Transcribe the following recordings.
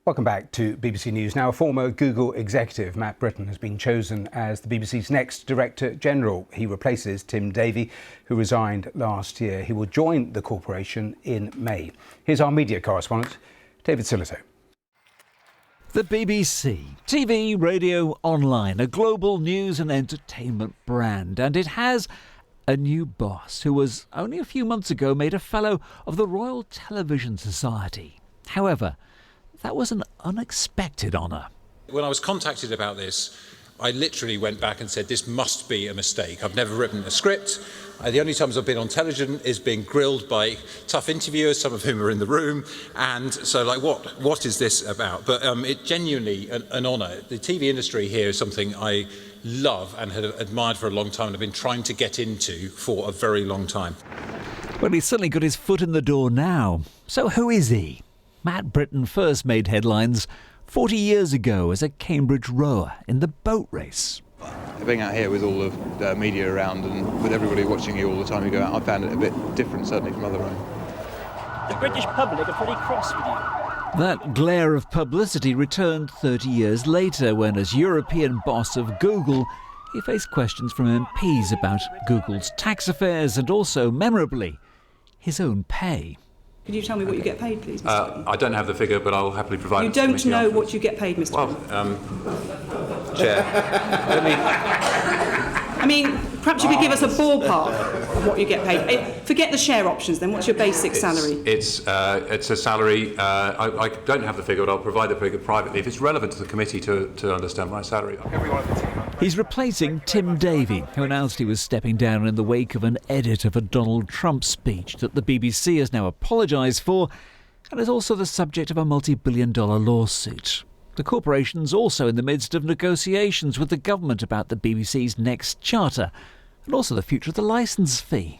Welcome back to BBC News. Now, a former Google executive, Matt Brittin, has been chosen as the BBC's next Director General. He replaces Tim Davie, who resigned last year. He will join the corporation in May. Here's our media correspondent, David Sillito. The BBC, TV, radio, online, a global news and entertainment brand. And it has a new boss who was only a few months ago made a Fellow of the Royal Television Society. However, that was an unexpected honour. When I was contacted about this, I literally went back and said, this must be a mistake. I've never written a script. The only times I've been on television is being grilled by tough interviewers, some of whom are in the room. And so, what is this about? But it genuinely an honour. The TV industry here is something I love and had admired for a long time and have been trying to get into for a very long time. Well, he's certainly got his foot in the door now. So who is he? Matt Brittin first made headlines 40 years ago as a Cambridge rower in the boat race. Being out here with all of the media around and with everybody watching you all the time you go out, I found it a bit different, certainly from other rowing. The British public are pretty cross with you. That glare of publicity returned 30 years later when, as European boss of Google, he faced questions from MPs about Google's tax affairs and also, memorably, his own pay. Could you tell me what you get paid, please, Mr. Brittin? I don't have the figure, but I'll happily provide it. You don't know what you get paid, Mr. Well, Chair, let me... I mean, perhaps you could give us a ballpark of what you get paid. Forget the share options, then. What's your basic salary? It's a salary. I don't have the figure, but I'll provide the figure privately if it's relevant to the committee to understand my salary. He's replacing Tim Davie, who announced he was stepping down in the wake of an edit of a Donald Trump speech that the BBC has now apologised for and is also the subject of a multi-billion-dollar lawsuit. The corporation's also in the midst of negotiations with the government about the BBC's next charter and also the future of the licence fee.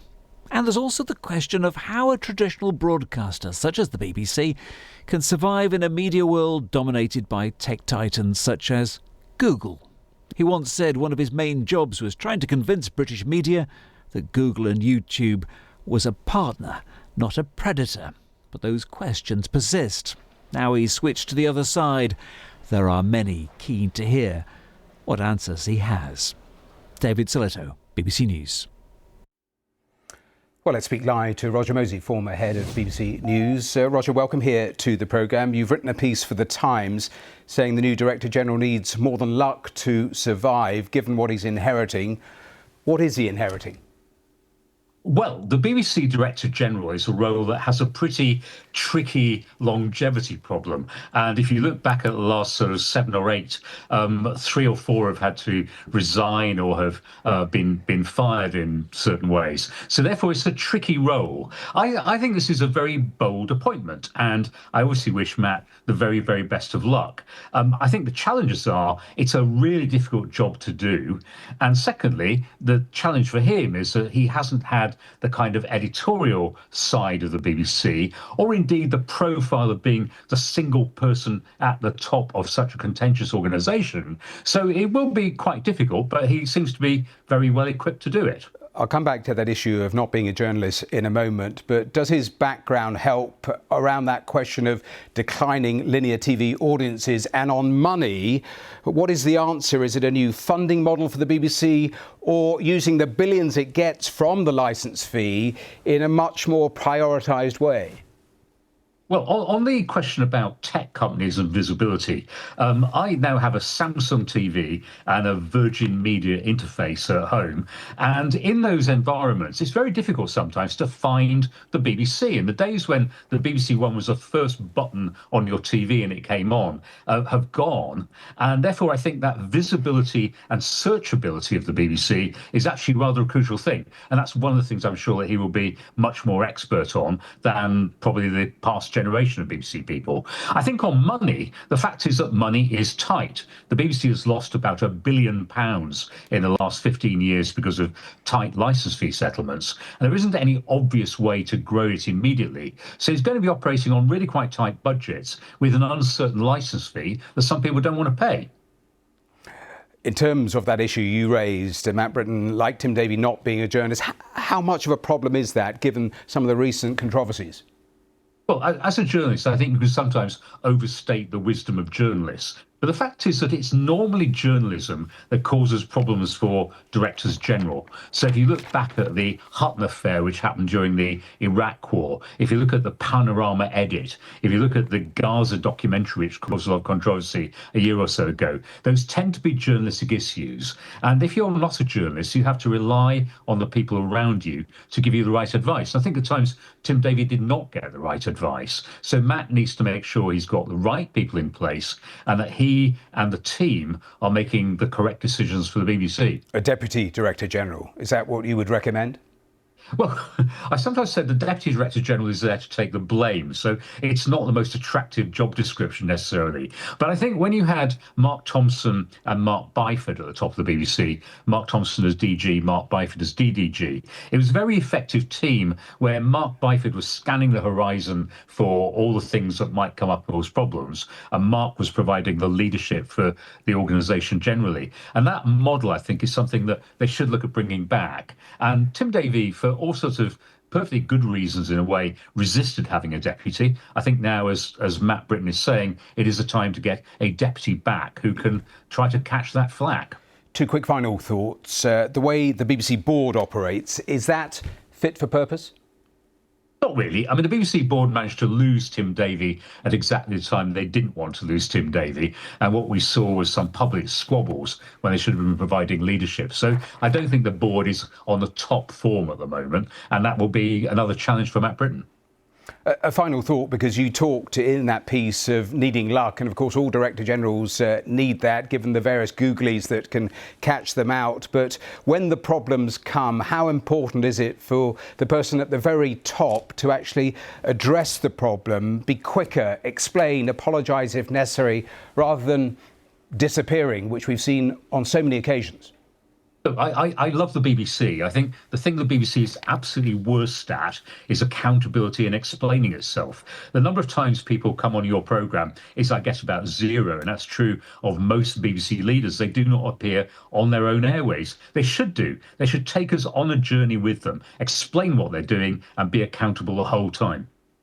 And there's also the question of how a traditional broadcaster such as the BBC can survive in a media world dominated by tech titans such as Google. He once said one of his main jobs was trying to convince British media that Google and YouTube was a partner, not a predator. But those questions persist. Now he's switched to the other side. There are many keen to hear what answers he has. David Sillito, BBC News. Well, let's speak live to Roger Mosey, former head of BBC News. Roger, welcome here to the programme. You've written a piece for The Times saying the new Director General needs more than luck to survive, given what he's inheriting. What is he inheriting? Well, the BBC Director General is a role that has a pretty tricky longevity problem. And if you look back at the last sort of 7 or 8, 3 or 4 have had to resign or have been fired in certain ways. So therefore, it's a tricky role. I think this is a very bold appointment, and I obviously wish Matt the very, very best of luck. I think the challenges are it's a really difficult job to do. And secondly, the challenge for him is that he hasn't had the kind of editorial side of the BBC, or indeed the profile of being the single person at the top of such a contentious organisation. So it will be quite difficult, but he seems to be very well equipped to do it. I'll come back to that issue of not being a journalist in a moment, but does his background help around that question of declining linear TV audiences and on money? What is the answer? Is it a new funding model for the BBC or using the billions it gets from the licence fee in a much more prioritised way? Well, on the question about tech companies and visibility, I now have a Samsung TV and a Virgin Media interface at home. And in those environments, it's very difficult sometimes to find the BBC. And the days when the BBC One was the first button on your TV and it came on have gone. And therefore, I think that visibility and searchability of the BBC is actually rather a crucial thing. And that's one of the things I'm sure that he will be much more expert on than probably the past generation of BBC people. I think on money, the fact is that money is tight. The BBC has lost about £1 billion in the last 15 years because of tight licence fee settlements. And there isn't any obvious way to grow it immediately. So it's going to be operating on really quite tight budgets with an uncertain licence fee that some people don't want to pay. In terms of that issue you raised, Matt Brittin, like Tim Davie not being a journalist, how much of a problem is that given some of the recent controversies? Well, as a journalist, I think you can sometimes overstate the wisdom of journalists. But the fact is that it's normally journalism that causes problems for directors general. So if you look back at the Hutton affair, which happened during the Iraq war, if you look at the Panorama edit, if you look at the Gaza documentary, which caused a lot of controversy a year or so ago, those tend to be journalistic issues. And if you're not a journalist, you have to rely on the people around you to give you the right advice. I think at times Tim Davie did not get the right advice. So Matt needs to make sure he's got the right people in place and that he and the team are making the correct decisions for the BBC. A Deputy Director General, is that what you would recommend? Well, I sometimes said the Deputy Director General is there to take the blame, so it's not the most attractive job description necessarily. But I think when you had Mark Thompson and Mark Byford at the top of the BBC, Mark Thompson as DG, Mark Byford as DDG, it was a very effective team where Mark Byford was scanning the horizon for all the things that might come up as problems, and Mark was providing the leadership for the organisation generally. And that model, I think, is something that they should look at bringing back. And Tim Davie, for all sorts of perfectly good reasons in a way, resisted having a deputy. I think now, as Matt Brittin is saying, it is a time to get a deputy back who can try to catch that flack. Two quick final thoughts. The way the BBC board operates, is that fit for purpose? Not really. I mean, the BBC board managed to lose Tim Davie at exactly the time they didn't want to lose Tim Davie. And what we saw was some public squabbles when they should have been providing leadership. So I don't think the board is on the top form at the moment. And that will be another challenge for Matt Brittin. A final thought, because you talked in that piece of needing luck, and of course all Director Generals need that, given the various googlies that can catch them out. But when the problems come, how important is it for the person at the very top to actually address the problem, be quicker, explain, apologise if necessary, rather than disappearing, which we've seen on so many occasions? Look, I love the BBC. I think the thing the BBC is absolutely worst at is accountability and explaining itself. The number of times people come on your programme is, I guess, about zero. And that's true of most BBC leaders. They do not appear on their own airways. They should do. They should take us on a journey with them, explain what they're doing and be accountable the whole time.